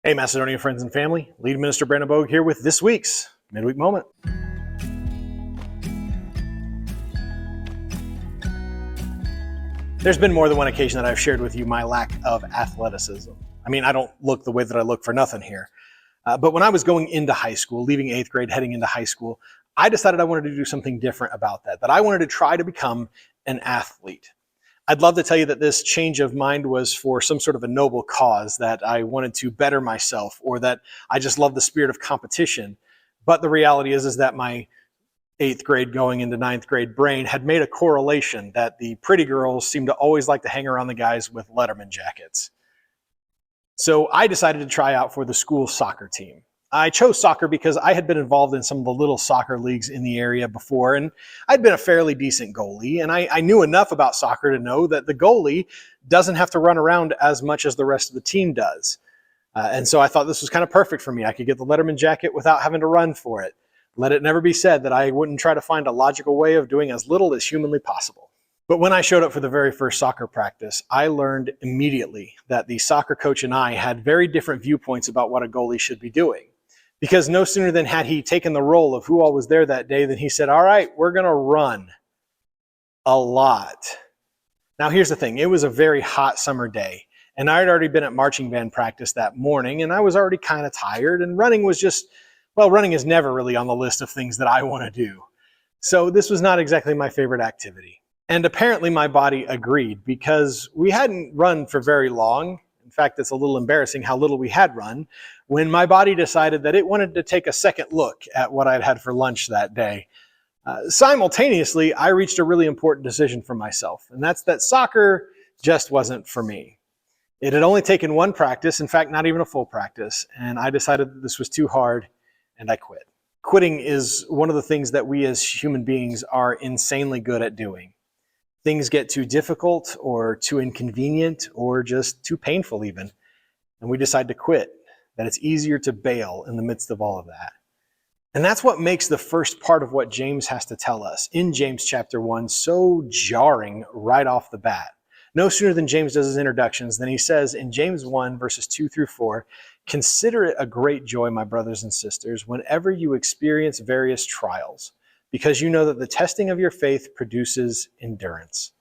Hey, Macedonia friends and family, Lead Minister Brandon Bogue here with this week's Midweek Moment. There's been more than one occasion that I've shared with you my lack of athleticism. I mean, I don't look the way that I look for nothing here. But when I was going into high school, leaving 8th grade, heading into high school, I decided I wanted to do something different about that I wanted to try to become an athlete. I'd love to tell you that this change of mind was for some sort of a noble cause, that I wanted to better myself, or that I just love the spirit of competition. But the reality is that my 8th grade going into 9th grade brain had made a correlation that the pretty girls seem to always like to hang around the guys with Letterman jackets. So I decided to try out for the school soccer team. I chose soccer because I had been involved in some of the little soccer leagues in the area before, and I'd been a fairly decent goalie, and I knew enough about soccer to know that the goalie doesn't have to run around as much as the rest of the team does. And so I thought this was kind of perfect for me. I could get the Letterman jacket without having to run for it. Let it never be said that I wouldn't try to find a logical way of doing as little as humanly possible. But when I showed up for the very first soccer practice, I learned immediately that the soccer coach and I had very different viewpoints about what a goalie should be doing. Because no sooner than had he taken the role of who all was there that day than he said, all right, we're going to run a lot. Now, here's the thing. It was a very hot summer day, and I had already been at marching band practice that morning, and I was already kind of tired, and running was just, well, running is never really on the list of things that I want to do. So this was not exactly my favorite activity. And apparently my body agreed, because we hadn't run for very long. In fact, it's a little embarrassing how little we had run, when my body decided that it wanted to take a second look at what I'd had for lunch that day. Simultaneously, I reached a really important decision for myself, and that's that soccer just wasn't for me. It had only taken one practice, in fact, not even a full practice, and I decided that this was too hard, and I quit. Quitting is one of the things that we as human beings are insanely good at doing. Things get too difficult or too inconvenient or just too painful even, and we decide to quit, that it's easier to bail in the midst of all of that. And that's what makes the first part of what James has to tell us in James chapter 1 so jarring right off the bat. No sooner than James does his introductions than he says in James 1 verses 2 through 4, "Consider it a great joy, my brothers and sisters, whenever you experience various trials, because you know that the testing of your faith produces endurance.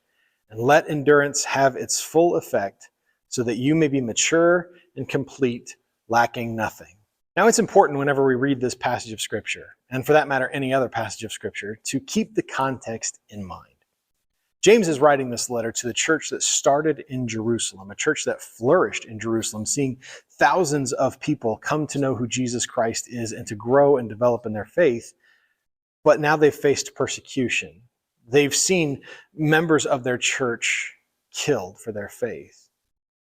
And let endurance have its full effect, so that you may be mature and complete, lacking nothing." Now, it's important whenever we read this passage of Scripture, and for that matter, any other passage of Scripture, to keep the context in mind. James is writing this letter to the church that started in Jerusalem, a church that flourished in Jerusalem, seeing thousands of people come to know who Jesus Christ is and to grow and develop in their faith. But now they've faced persecution. They've seen members of their church killed for their faith.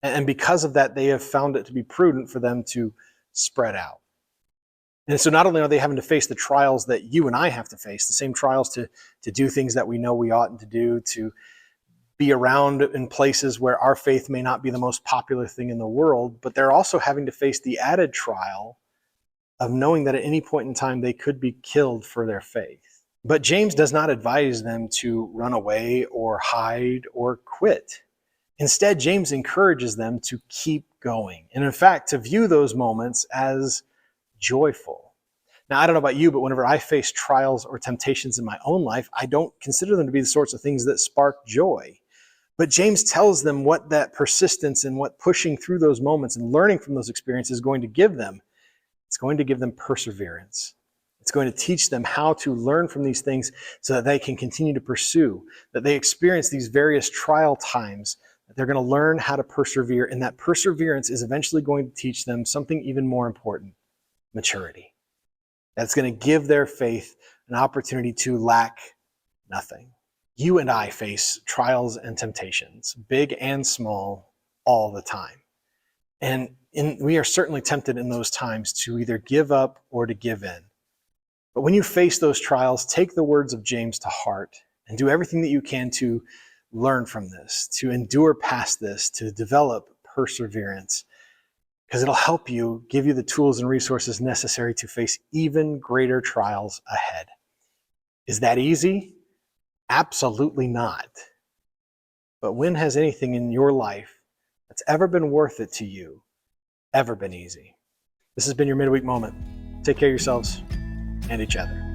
And because of that, they have found it to be prudent for them to spread out. And so not only are they having to face the trials that you and I have to face, the same trials to do things that we know we oughtn't to do, to be around in places where our faith may not be the most popular thing in the world, but they're also having to face the added trial of knowing that at any point in time they could be killed for their faith. But James does not advise them to run away or hide or quit. Instead, James encourages them to keep going, and in fact, to view those moments as joyful. Now, I don't know about you, but whenever I face trials or temptations in my own life, I don't consider them to be the sorts of things that spark joy. But James tells them what that persistence and what pushing through those moments and learning from those experiences is going to give them. It's going to give them perseverance. It's going to teach them how to learn from these things so that they can continue to pursue, that they experience these various trial times, that they're going to learn how to persevere, and that perseverance is eventually going to teach them something even more important: maturity. That's going to give their faith an opportunity to lack nothing. You and I face trials and temptations, big and small, all the time. And we are certainly tempted in those times to either give up or to give in. But when you face those trials, take the words of James to heart and do everything that you can to learn from this, to endure past this, to develop perseverance, because it'll help you, give you the tools and resources necessary to face even greater trials ahead. Is that easy? Absolutely not. But when has anything in your life that's ever been worth it to you ever been easy? This has been your midweek moment. Take care of yourselves and each other.